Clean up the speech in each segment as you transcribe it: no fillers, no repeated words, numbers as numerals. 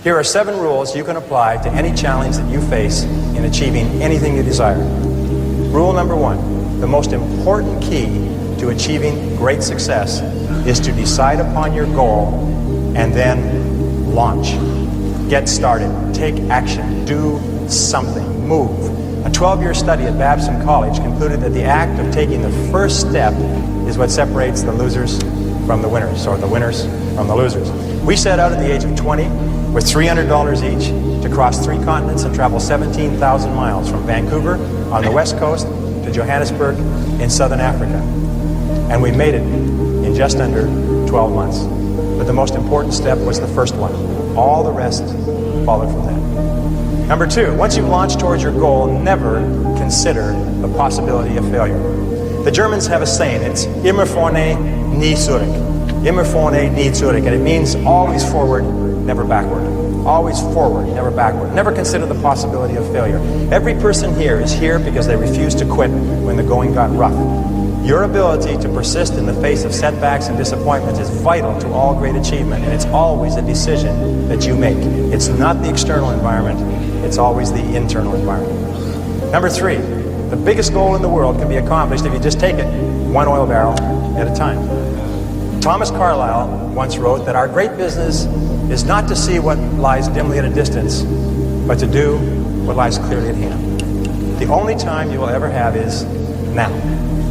Here are 7 rules you can apply to any challenge that you face in achieving anything you desire. Rule number 1, the most important key to achieving great success is to decide upon your goal and then launch. Get started, take action, do something, move. A 12-year study at Babson College concluded that the act of taking the first step is what separates the losers from the winners, or the winners from the losers. We set out at the age of 20 with $300 each to cross 3 continents and travel 17,000 miles from Vancouver on the west coast to Johannesburg in southern Africa. And we made it in just under 12 months. But the most important step was the first one. All the rest followed from that. Number 2, once you've launched towards your goal, never consider the possibility of failure. The Germans have a saying, it's immer vorne, nie zurück. Immer vorne, nie zurück. And it means always forward, never backward. Always forward, never backward. Never consider the possibility of failure. Every person here is here because they refused to quit when the going got rough. Your ability to persist in the face of setbacks and disappointments is vital to all great achievement, and it's always a decision that you make. It's not the external environment, it's always the internal environment. Number 3, the biggest goal in the world can be accomplished if you just take it, 1 oil barrel at a time. Thomas Carlyle once wrote that our great business is not to see what lies dimly at a distance, but to do what lies clearly at hand. The only time you will ever have is now.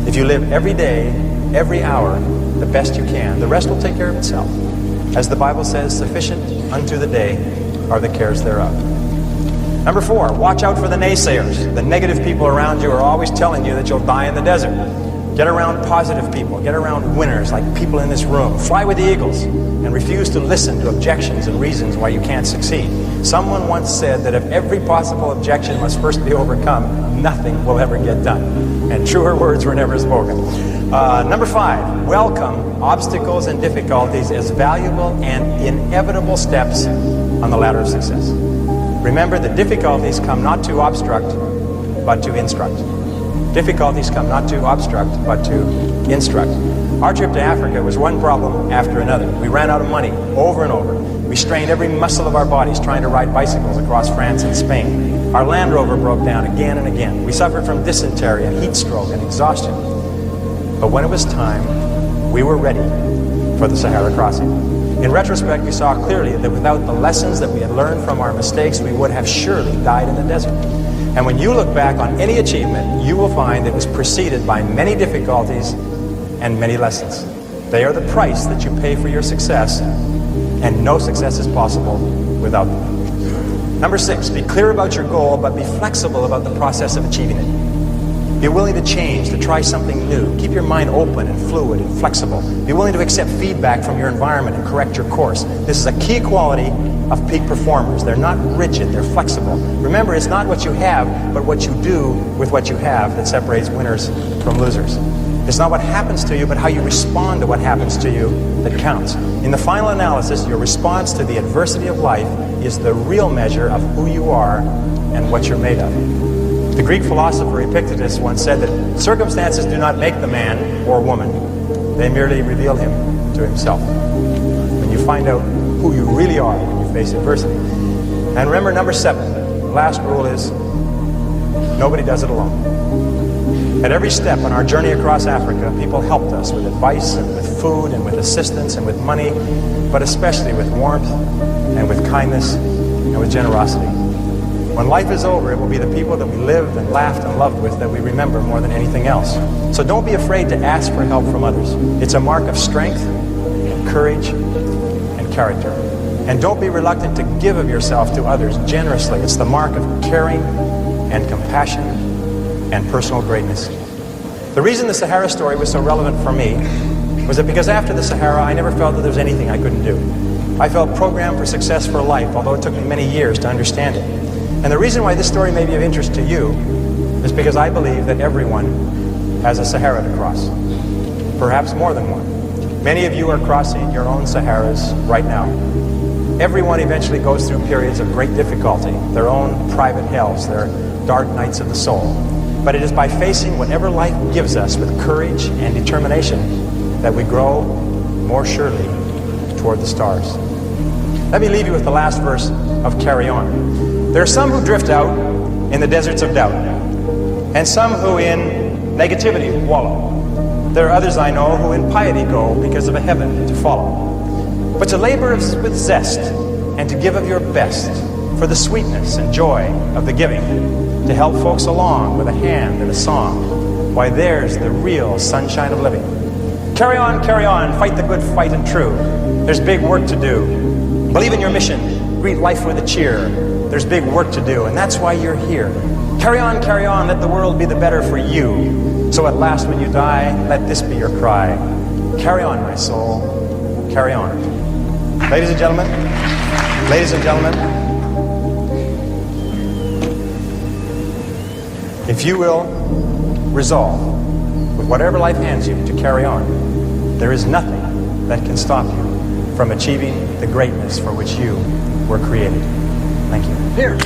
If you live every day, every hour, the best you can, the rest will take care of itself. As the Bible says, sufficient unto the day are the cares thereof. Number 4, watch out for the naysayers. The negative people around you are always telling you that you'll die in the desert. Get around positive people. Get around winners like people in this room. Fly with the eagles and refuse to listen to objections and reasons why you can't succeed. Someone once said that if every possible objection must first be overcome, nothing will ever get done. And truer words were never spoken. Number 5, welcome obstacles and difficulties as valuable and inevitable steps on the ladder of success. Remember that difficulties come not to obstruct, but to instruct. Difficulties come not to obstruct, but to instruct. Our trip to Africa was one problem after another. We ran out of money over and over. We strained every muscle of our bodies trying to ride bicycles across France and Spain. Our Land Rover broke down again and again. We suffered from dysentery and heat stroke and exhaustion. But when it was time, we were ready for the Sahara crossing. In retrospect, we saw clearly that without the lessons that we had learned from our mistakes, we would have surely died in the desert. And when you look back on any achievement, you will find it was preceded by many difficulties and many lessons. They are the price that you pay for your success, and no success is possible without them. Number 6, be clear about your goal, but be flexible about the process of achieving it. Be willing to change, to try something new. Keep your mind open and fluid and flexible. Be willing to accept feedback from your environment and correct your course. This is a key quality of peak performers. They're not rigid, they're flexible. Remember, it's not what you have, but what you do with what you have that separates winners from losers. It's not what happens to you, but how you respond to what happens to you that counts. In the final analysis, your response to the adversity of life is the real measure of who you are and what you're made of. The Greek philosopher Epictetus once said that circumstances do not make the man or woman, they merely reveal him to himself. When you find out who you really are when you face adversity. And remember, number 7, last rule is, nobody does it alone. At every step on our journey across Africa, people helped us with advice and with food and with assistance and with money, but especially with warmth and with kindness and with generosity. When life is over, it will be the people that we lived and laughed and loved with that we remember more than anything else. So don't be afraid to ask for help from others. It's a mark of strength, courage, and character. And don't be reluctant to give of yourself to others generously. It's the mark of caring and compassion and personal greatness. The reason the Sahara story was so relevant for me was that because after the Sahara, I never felt that there was anything I couldn't do. I felt programmed for success for life, although it took me many years to understand it. And the reason why this story may be of interest to you is because I believe that everyone has a Sahara to cross, perhaps more than one. Many of you are crossing your own Saharas right now. Everyone eventually goes through periods of great difficulty, their own private hells, their dark nights of the soul. But it is by facing whatever life gives us with courage and determination that we grow more surely toward the stars. Let me leave you with the last verse of Carry On. There are some who drift out in the deserts of doubt, and some who in negativity wallow. There are others I know who in piety go because of a heaven to follow. But to labor with zest and to give of your best for the sweetness and joy of the giving, to help folks along with a hand and a song, why there's the real sunshine of living. Carry on, fight the good fight and true. There's big work to do. Believe in your mission, greet life with a cheer. There's big work to do, and that's why you're here. Carry on, let the world be the better for you. So at last when you die, let this be your cry. Carry on, my soul, carry on. Ladies and gentlemen, if you will resolve, with whatever life hands you, to carry on, there is nothing that can stop you from achieving the greatness for which you were created. Thank you. Here.